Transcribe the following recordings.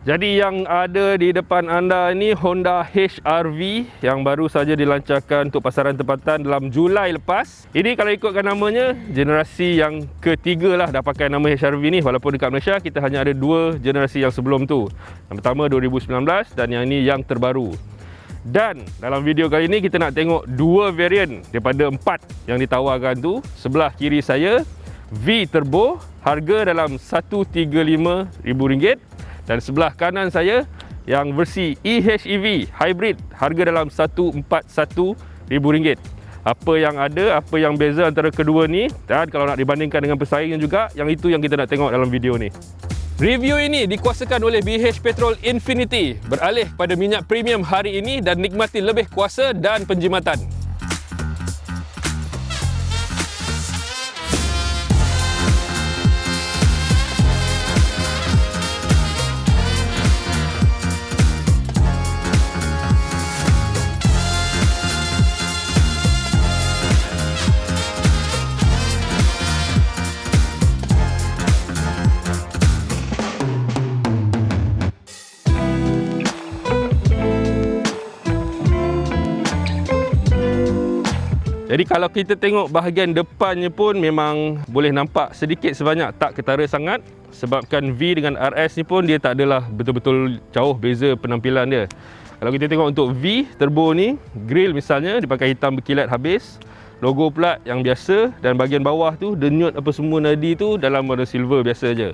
Jadi yang ada di depan anda ini Honda HR-V yang baru saja dilancarkan untuk pasaran tempatan dalam Julai lepas. Ini kalau ikutkan namanya, generasi yang ketiga lah dah pakai nama HR-V ni. Walaupun dekat Malaysia kita hanya ada dua generasi yang sebelum tu. Yang pertama 2019 dan yang ini yang terbaru. Dan dalam video kali ini kita nak tengok dua varian daripada empat yang ditawarkan tu. Sebelah kiri saya V Turbo, harga dalam RM135,000. Dan sebelah kanan saya yang versi EHEV Hybrid, harga dalam RM141,000. Apa yang ada, apa yang beza antara kedua ni, dan kalau nak dibandingkan dengan pesaingnya juga, yang itu yang kita nak tengok dalam video ni. Review ini dikuasakan oleh BH Petrol Infinity. Beralih pada minyak premium hari ini dan nikmati lebih kuasa dan penjimatan. Jadi kalau kita tengok bahagian depannya pun memang boleh nampak sedikit sebanyak tak ketara sangat. Sebabkan V dengan RS ni pun dia tak adalah betul-betul jauh beza penampilan dia. Kalau kita tengok untuk V Turbo ni, grill misalnya dipakai hitam berkilat habis. Logo pula yang biasa dan bahagian bawah tu denyut apa semua nadi tu dalam warna silver biasa je.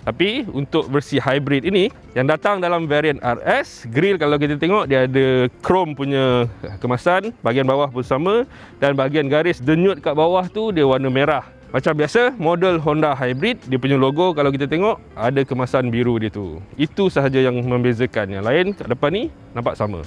Tapi untuk versi hybrid ini yang datang dalam varian RS, grill kalau kita tengok dia ada chrome punya kemasan, bahagian bawah pun sama dan bahagian garis denyut kat bawah tu dia warna merah. Macam biasa model Honda Hybrid, dia punya logo kalau kita tengok ada kemasan biru dia tu. Itu sahaja yang membezakan. Yang lain kat depan ni nampak sama.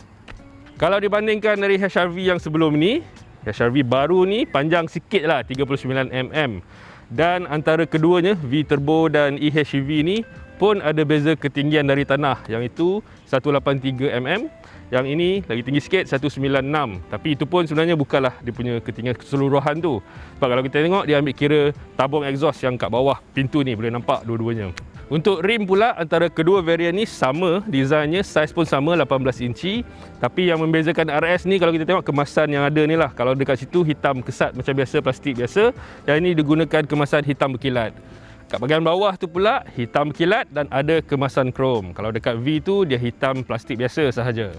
Kalau dibandingkan dari HR-V yang sebelum ni, HR-V baru ni panjang sikit lah, 39mm. Dan antara keduanya, V Turbo dan EHEV ni pun ada beza ketinggian dari tanah. Yang itu 183mm, yang ini lagi tinggi sikit 196. Tapi itu pun sebenarnya bukanlah dia punya ketinggian keseluruhan tu. Sebab kalau kita tengok dia ambil kira tabung exhaust yang kat bawah pintu ni, boleh nampak dua-duanya. Untuk rim pula antara kedua varian ni sama, desainnya, saiz pun sama 18 inci. Tapi yang membezakan RS ni kalau kita tengok kemasan yang ada ni lah. Kalau dekat situ hitam kesat macam biasa, plastik biasa. Yang ini digunakan kemasan hitam berkilat. Kat bahagian bawah tu pula hitam berkilat dan ada kemasan krom. Kalau dekat V tu dia hitam plastik biasa sahaja.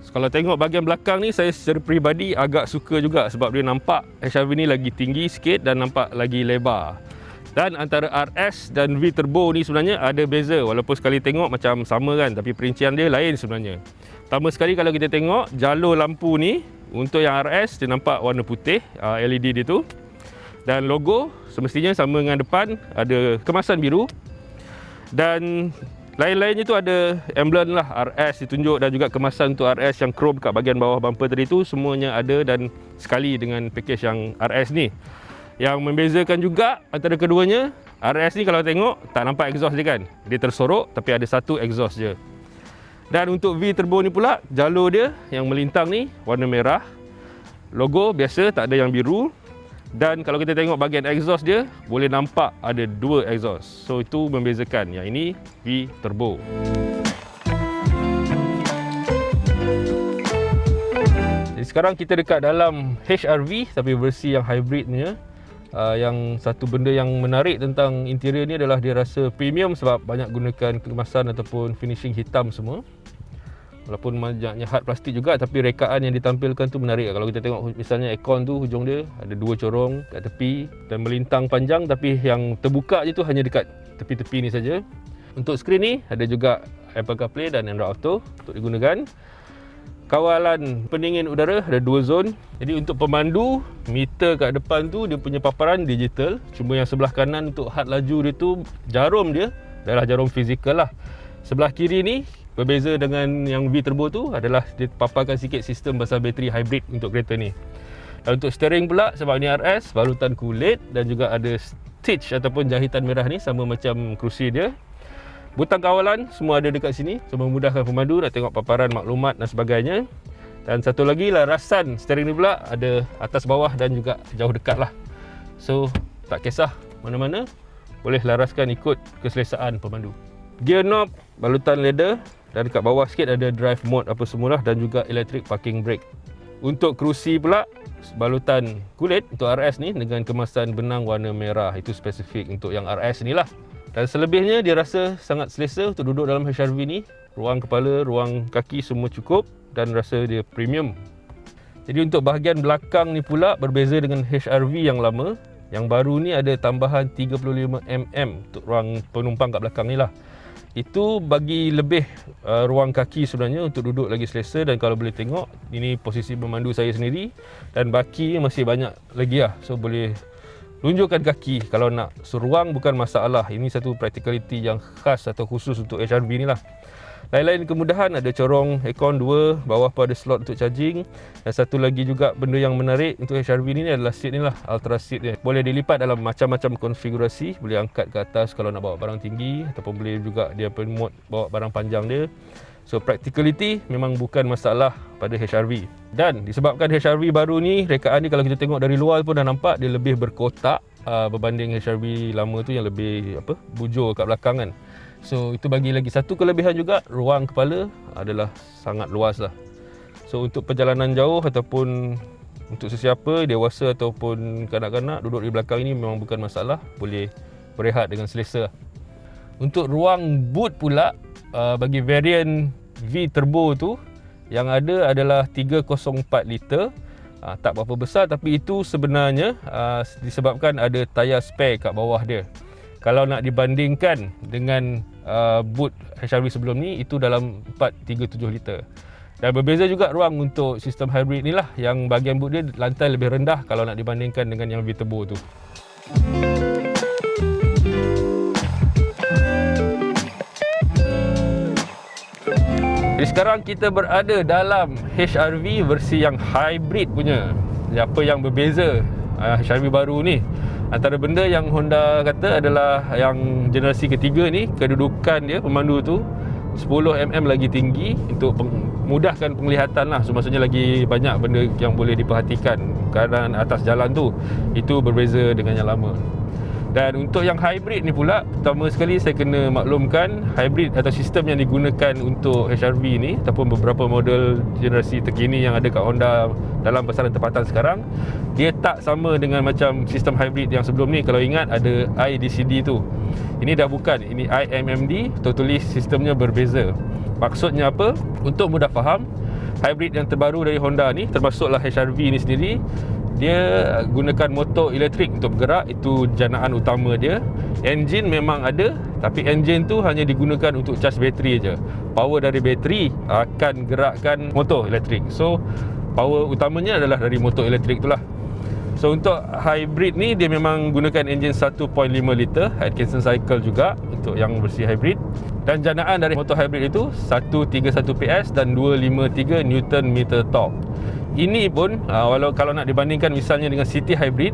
So, kalau tengok bahagian belakang ni saya secara peribadi agak suka juga sebab dia nampak HR-V ni lagi tinggi sikit dan nampak lagi lebar. Dan antara RS dan V Turbo ni sebenarnya ada beza. Walaupun sekali tengok macam sama kan, tapi perincian dia lain sebenarnya. Pertama sekali kalau kita tengok jalur lampu ni, untuk yang RS dia nampak warna putih, LED dia tu. Dan logo semestinya sama dengan depan, ada kemasan biru. Dan lain-lainnya tu ada emblem lah RS ditunjuk dan juga kemasan untuk RS yang chrome kat bahagian bawah bumper tadi tu semuanya ada dan sekali dengan package yang RS ni. Yang membezakan juga antara keduanya, RS ni kalau tengok tak nampak exhaust dia kan. Dia tersorok tapi ada satu exhaust je. Dan untuk V Turbo ni pula, jalur dia yang melintang ni warna merah. Logo biasa, tak ada yang biru. Dan kalau kita tengok bahagian exhaust dia, boleh nampak ada dua exhaust. So itu membezakan. Yang ini V Turbo. Jadi sekarang kita dekat dalam HR-V tapi versi yang hybrid punya. Yang satu benda yang menarik tentang interior ni adalah dia rasa premium sebab banyak gunakan kemasan ataupun finishing hitam semua. Walaupun banyaknya hard plastik juga, tapi rekaan yang ditampilkan tu menarik. Kalau kita tengok misalnya aircon tu hujung dia ada dua corong kat tepi dan melintang panjang, tapi yang terbuka je tu hanya dekat tepi-tepi ni saja. Untuk skrin ni ada juga Apple CarPlay dan Android Auto untuk digunakan. Kawalan pendingin udara ada dua zon. Jadi untuk pemandu, meter kat depan tu dia punya paparan digital. Cuma yang sebelah kanan untuk had laju dia tu, jarum dia adalah jarum fizikal lah. Sebelah kiri ni berbeza dengan yang V Turbo tu adalah dia paparkan sikit sistem basal bateri hybrid untuk kereta ni. Dan untuk steering pula, sebab ni RS, balutan kulit dan juga ada stitch ataupun jahitan merah ni sama macam kerusi dia. Butang kawalan semua ada dekat sini, so memudahkan pemandu nak tengok paparan maklumat dan sebagainya. Dan satu lagi larasan steering ni pula ada atas bawah dan juga jauh dekat lah. So tak kisah mana-mana, boleh laraskan ikut keselesaan pemandu. Gear knob balutan leather, dan dekat bawah sikit ada drive mode apa semualah, dan juga electric parking brake. Untuk kerusi pula balutan kulit untuk RS ni dengan kemasan benang warna merah. Itu spesifik untuk yang RS ni lah. Dan selebihnya dia rasa sangat selesa untuk duduk dalam HRV ni. Ruang kepala, ruang kaki semua cukup dan rasa dia premium. Jadi untuk bahagian belakang ni pula berbeza dengan HRV yang lama. Yang baru ni ada tambahan 35mm untuk ruang penumpang kat belakang ni lah. Itu bagi lebih ruang kaki sebenarnya untuk duduk lagi selesa. Dan kalau boleh tengok, ini posisi pemandu saya sendiri dan baki masih banyak lagi lah. So boleh tunjukkan kaki kalau nak seruang, bukan masalah. Ini satu practicality yang khas atau khusus untuk HRV ni lah. Lain-lain kemudahan, ada corong aircon 2, bawah pun ada slot untuk charging. Dan satu lagi juga benda yang menarik untuk HRV ni adalah seat ni lah, ultra seat dia. Boleh dilipat dalam macam-macam konfigurasi, boleh angkat ke atas kalau nak bawa barang tinggi, ataupun boleh juga dia pun mode bawa barang panjang dia. So practicality memang bukan masalah pada HRV. Dan disebabkan HRV baru ni, rekaan ni kalau kita tengok dari luar pun dah nampak dia lebih berkotak berbanding HRV lama tu yang lebih bujur kat belakang kan. So itu bagi lagi satu kelebihan juga, ruang kepala adalah sangat luas lah. So untuk perjalanan jauh ataupun untuk sesiapa, dewasa ataupun kanak-kanak, duduk di belakang ini memang bukan masalah, boleh berehat dengan selesa. Untuk ruang boot pula, bagi varian V Turbo tu, yang ada adalah 304 liter. Tak berapa besar, tapi itu sebenarnya disebabkan ada tayar spare kat bawah dia. Kalau nak dibandingkan dengan boot HRV sebelum ni, itu dalam 437 liter. Dan berbeza juga ruang untuk sistem hybrid ni lah, yang bahagian boot dia lantai lebih rendah kalau nak dibandingkan dengan yang V Turbo tu. Jadi sekarang kita berada dalam HRV versi yang hybrid punya. Apa yang berbeza HRV baru ni? Antara benda yang Honda kata adalah yang generasi ketiga ni, kedudukan dia pemandu tu 10mm lagi tinggi untuk memudahkan penglihatan lah. So maksudnya lagi banyak benda yang boleh diperhatikan keadaan atas jalan tu. Itu berbeza dengan yang lama. Dan untuk yang hybrid ni pula, pertama sekali saya kena maklumkan, hybrid atau sistem yang digunakan untuk HRV ni ataupun beberapa model generasi terkini yang ada kat Honda dalam pasaran tempatan sekarang, dia tak sama dengan macam sistem hybrid yang sebelum ni. Kalau ingat ada iDCD tu, ini dah bukan, ini iMMD, totally sistemnya berbeza. Maksudnya apa? Untuk mudah faham, hybrid yang terbaru dari Honda ni, termasuklah HRV ni sendiri, dia gunakan motor elektrik untuk bergerak. Itu janaan utama dia. Enjin memang ada, tapi enjin tu hanya digunakan untuk cas bateri je. Power dari bateri akan gerakkan motor elektrik. So power utamanya adalah dari motor elektrik tu lah. So untuk hybrid ni, dia memang gunakan enjin 1.5 liter Atkinson cycle juga untuk yang versi hybrid. Dan janaan dari motor hybrid itu 131 PS dan 253 Nm torque. Ini pun kalau nak dibandingkan misalnya dengan City Hybrid,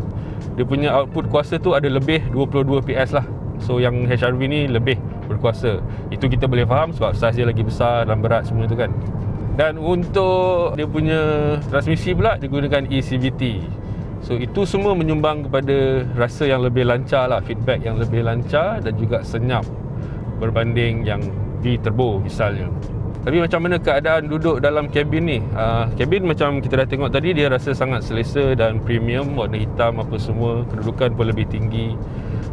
dia punya output kuasa tu ada lebih 22 PS lah. So yang HRV ni lebih berkuasa. Itu kita boleh faham sebab saiz dia lagi besar dan berat semua tu kan. Dan untuk dia punya transmisi pula digunakan eCVT. So itu semua menyumbang kepada rasa yang lebih lancar lah, feedback yang lebih lancar dan juga senyap berbanding yang V Turbo misalnya. Tapi macam mana keadaan duduk dalam kabin ni? Kabin macam kita dah tengok tadi, dia rasa sangat selesa dan premium, warna hitam apa semua, kedudukan pun lebih tinggi.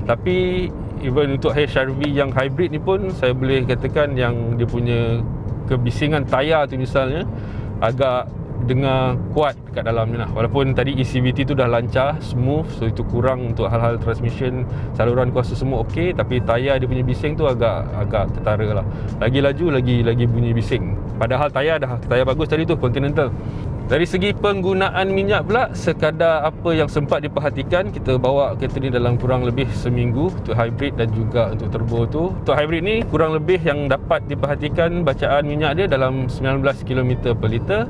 Tapi even untuk HRV yang hybrid ni pun, saya boleh katakan yang dia punya kebisingan tayar tu misalnya agak dengar kuat kat dalam ni lah. Walaupun tadi eCVT tu dah lancar, smooth, so itu kurang untuk hal-hal transmission, saluran kuasa semua okey, tapi tayar dia punya bising tu agak ketara lah. Lagi laju, lagi bunyi bising. Padahal tayar bagus tadi tu, Continental. Dari segi penggunaan minyak pula, sekadar apa yang sempat diperhatikan, kita bawa kereta ni dalam kurang lebih seminggu untuk hybrid dan juga untuk turbo tu. Untuk hybrid ni kurang lebih yang dapat diperhatikan bacaan minyak dia dalam 19 km per liter,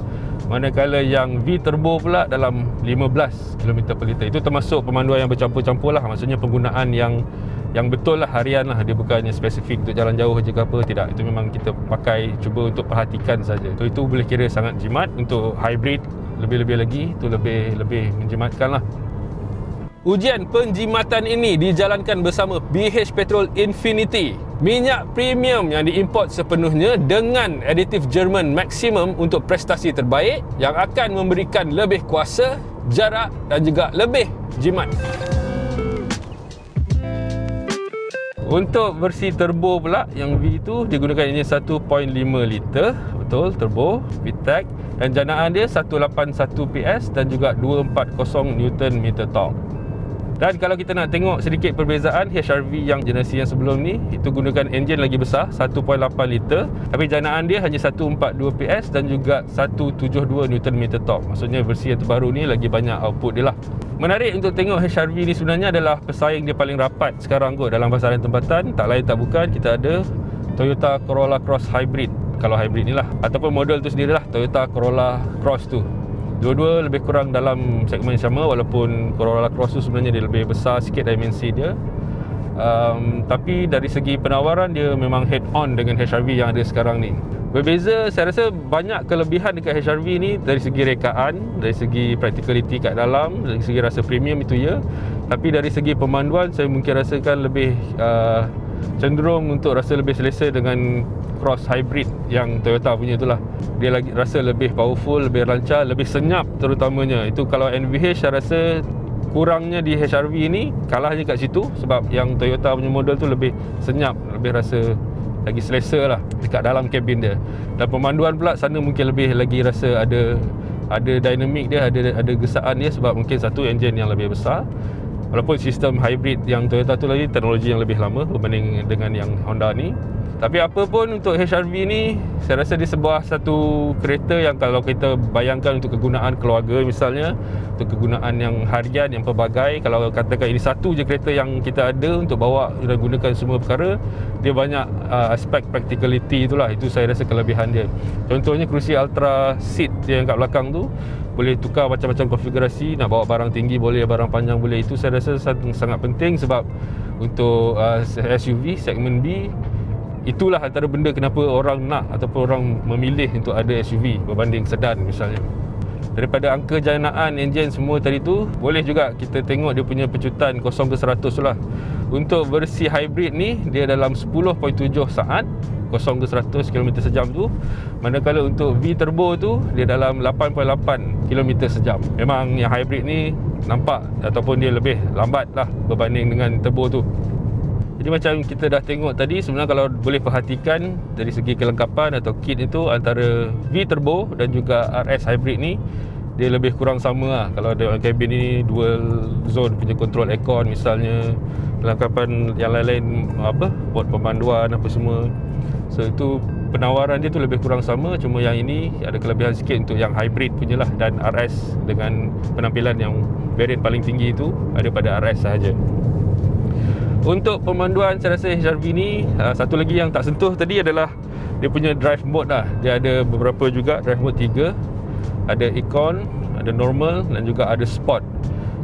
manakala yang V Turbo pula dalam 15 km per liter. Itu termasuk pemanduan yang bercampur-campur lah, maksudnya penggunaan yang betul lah, harian lah. Dia bukannya spesifik untuk jalan jauh je ke apa, tidak. Itu memang kita pakai, cuba untuk perhatikan saja. So, itu boleh kira sangat jimat. Untuk hybrid lebih-lebih lagi, itu lebih menjimatkan lah. Ujian penjimatan ini dijalankan bersama BH Petrol Infinity. Minyak premium yang diimport sepenuhnya dengan aditif Jerman Maximum untuk prestasi terbaik yang akan memberikan lebih kuasa, jarak dan juga lebih jimat. Untuk versi turbo pula, yang V itu dia gunakan enjin 1.5 liter, betul, turbo, VTEC, dan janaan dia 181 PS dan juga 240 Nm torque. Dan kalau kita nak tengok sedikit perbezaan, HR-V yang generasi yang sebelum ni itu gunakan enjin lagi besar 1.8 liter, tapi janaan dia hanya 142 PS dan juga 172 Nm torque. Maksudnya versi yang terbaru ni lagi banyak output dia lah. Menarik untuk tengok HR-V ni sebenarnya adalah pesaing dia paling rapat sekarang kot dalam pasaran tempatan. Tak lain tak bukan, kita ada Toyota Corolla Cross Hybrid, kalau hybrid ni lah, ataupun model tu sendiri lah, Toyota Corolla Cross tu. Dua-dua lebih kurang dalam segmen sama, walaupun Corolla Cross tu sebenarnya dia lebih besar sikit dimensi dia. Tapi dari segi penawaran dia memang head on dengan HR-V yang ada sekarang ni. Berbeza, saya rasa banyak kelebihan dekat HR-V ni dari segi rekaan, dari segi practicality kat dalam, dari segi rasa premium itu ya. Tapi dari segi pemanduan saya mungkin rasakan lebih cenderung untuk rasa lebih selesa dengan Cross Hybrid yang Toyota punya itulah. Dia lagi rasa lebih powerful, lebih lancar, lebih senyap terutamanya. Itu kalau NVH saya rasa kurangnya di HR-V ni kalahnya kat situ, sebab yang Toyota punya model tu lebih senyap, lebih rasa lagi selesa lah dekat dalam kabin dia. Dan pemanduan pula sana mungkin lebih lagi rasa ada dinamik dia, ada gesaan dia, sebab mungkin satu enjin yang lebih besar. Walaupun sistem hybrid yang Toyota tu lagi teknologi yang lebih lama berbanding dengan yang Honda ni. Tapi apa pun, untuk HR-V ni saya rasa dia sebuah satu kereta yang kalau kita bayangkan untuk kegunaan keluarga misalnya, untuk kegunaan yang harian, yang pelbagai, kalau katakan ini satu je kereta yang kita ada untuk bawa dan gunakan semua perkara, dia banyak aspek practicality itulah. Itu saya rasa kelebihan dia. Contohnya kerusi ultra seat yang kat belakang tu boleh tukar macam-macam konfigurasi, nak bawa barang tinggi boleh, barang panjang boleh. Itu saya rasa sangat penting, sebab untuk SUV segmen B, itulah antara benda kenapa orang nak ataupun orang memilih untuk ada SUV berbanding sedan misalnya. Daripada angka janaan enjin semua tadi tu, boleh juga kita tengok dia punya pecutan 0 ke 100 tu lah. Untuk versi hybrid ni dia dalam 10.7 saat 0 ke 100 km sejam tu, manakala untuk V turbo tu dia dalam 8.8 km sejam. Memang yang hybrid ni nampak ataupun dia lebih lambat lah berbanding dengan turbo tu. Jadi macam kita dah tengok tadi, sebenarnya kalau boleh perhatikan dari segi kelengkapan atau kit itu, antara V turbo dan juga RS hybrid ni dia lebih kurang sama lah. Kalau dalam kabin ni dual zone punya control aircon misalnya, kelengkapan yang lain-lain bot pemanduan apa semua. So itu penawaran dia tu lebih kurang sama, cuma yang ini ada kelebihan sikit untuk yang hybrid punya lah, dan RS dengan penampilan yang variant paling tinggi itu ada pada RS sahaja. Untuk pemanduan saya rasa HR-V ni satu lagi yang tak sentuh tadi adalah dia punya drive mode lah. Dia ada beberapa juga drive mode 3. Ada Econ, ada Normal dan juga ada Sport.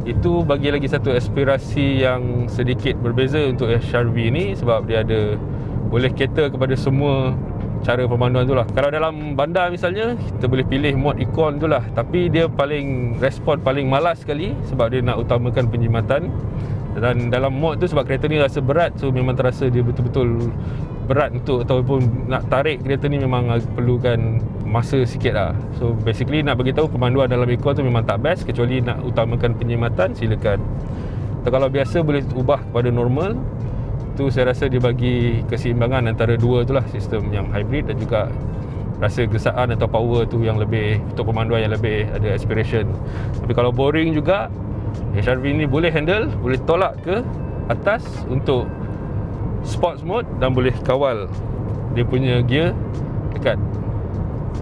Itu bagi lagi satu aspirasi yang sedikit berbeza untuk HR-V ni, sebab dia ada boleh cater kepada semua cara pemanduan tu lah. Kalau dalam bandar misalnya, kita boleh pilih mod Econ tu lah, tapi dia paling respon paling malas sekali sebab dia nak utamakan penjimatan. Dan dalam mod tu sebab kereta ni rasa berat, so memang terasa dia betul-betul berat untuk ataupun nak tarik kereta ni memang perlukan masa sikit lah. So basically nak bagi tahu pemanduan dalam Econ tu memang tak best, kecuali nak utamakan penjimatan silakan. Atau kalau biasa boleh ubah kepada normal. Tu saya rasa dia bagi keseimbangan antara dua tu lah, sistem yang hybrid dan juga rasa gesaan atau power tu yang lebih, untuk pemanduan yang lebih ada aspiration. Tapi kalau boring juga, HR-V ni boleh handle, boleh tolak ke atas untuk sports mode dan boleh kawal dia punya gear dekat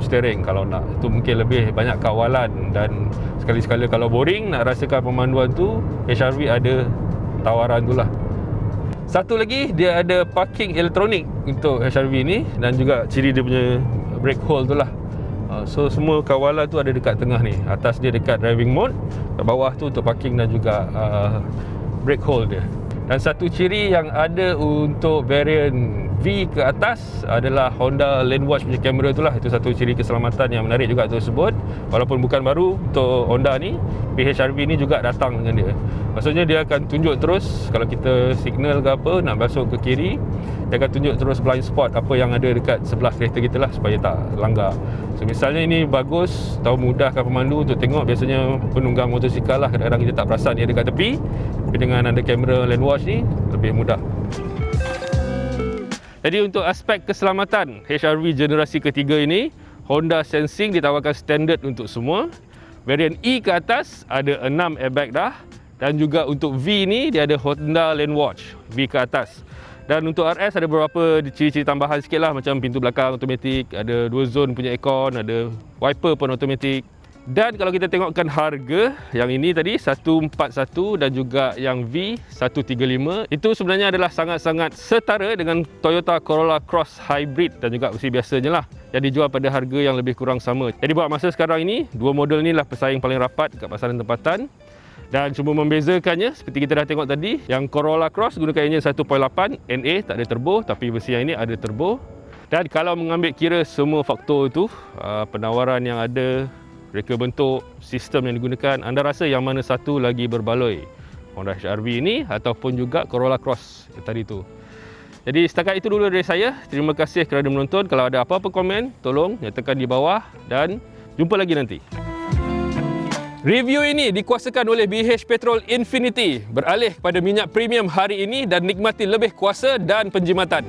steering kalau nak. Itu mungkin lebih banyak kawalan, dan sekali-sekala kalau boring nak rasakan pemanduan tu, HR-V ada tawaran tu lah. Satu lagi, dia ada parking elektronik untuk HR-V ni, dan juga ciri dia punya brake hold tu lah. So semua kawalan tu ada dekat tengah ni. Atas dia dekat driving mode, kat bawah tu untuk parking dan juga brake hold dia. Dan satu ciri yang ada untuk variant V ke atas adalah Honda Lane Watch punya kamera itulah. Itu satu ciri keselamatan yang menarik juga tersebut. Walaupun bukan baru untuk Honda ni, PHRV ni juga datang dengan dia. Maksudnya dia akan tunjuk terus kalau kita signal ke apa nak masuk ke kiri, dia akan tunjuk terus blind spot apa yang ada dekat sebelah kereta kita lah supaya tak langgar. So misalnya ini bagus, tahu mudahkan pemandu untuk tengok. Biasanya penunggang motosikal lah, kadang-kadang kita tak perasan dia dekat tepi, tapi dengan ada kamera Lane Watch ni lebih mudah. Jadi untuk aspek keselamatan HRV generasi ketiga ini, Honda Sensing ditawarkan standard untuk semua. Varian E ke atas ada 6 airbag dah, dan juga untuk V ni dia ada Honda Lane Watch V ke atas. Dan untuk RS ada beberapa ciri-ciri tambahan sikit lah, macam pintu belakang automatik, ada 2 zone punya aircon, ada wiper pun automatik. Dan kalau kita tengokkan harga, yang ini tadi 141 dan juga yang V 135, itu sebenarnya adalah sangat-sangat setara dengan Toyota Corolla Cross Hybrid dan juga versi biasanya lah, yang dijual pada harga yang lebih kurang sama. Jadi buat masa sekarang ini, dua model ni lah pesaing paling rapat kat pasaran tempatan. Dan cuma membezakannya seperti kita dah tengok tadi, yang Corolla Cross gunakan enjin 1.8 NA, tak ada turbo, tapi versi yang ini ada turbo. Dan kalau mengambil kira semua faktor itu, penawaran yang ada, reka bentuk, sistem yang digunakan, anda rasa yang mana satu lagi berbaloi? Honda HR-V ini ataupun juga Corolla Cross yang tadi tu? Jadi setakat itu dulu dari saya. Terima kasih kerana menonton. Kalau ada apa-apa komen, tolong nyatakan di bawah dan jumpa lagi nanti. Review ini dikuasakan oleh BH Petrol Infinity. Beralih kepada minyak premium hari ini dan nikmati lebih kuasa dan penjimatan.